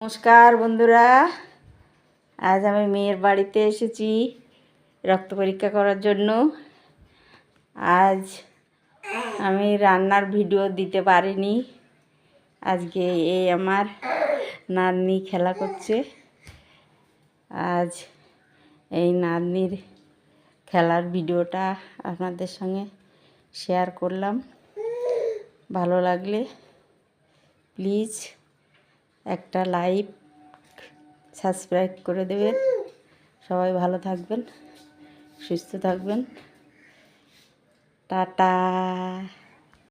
নমস্কার বন্ধুরা, আজ আমি মেয়ের বাড়িতে এসেছি রক্ত পরীক্ষা করার জন্য। আজ আমি রান্নার ভিডিও দিতে পারিনি। আজকে এই আমার নাতনি খেলা করছে। আজ এই নাতনির খেলার ভিডিওটা আপনাদের সঙ্গে শেয়ার করলাম। ভালো লাগলে প্লিজ একটা লাইক সাবস্ক্রাইব করে দেবেন। সবাই ভালো থাকবেন, সুস্থ থাকবেন। টাটা।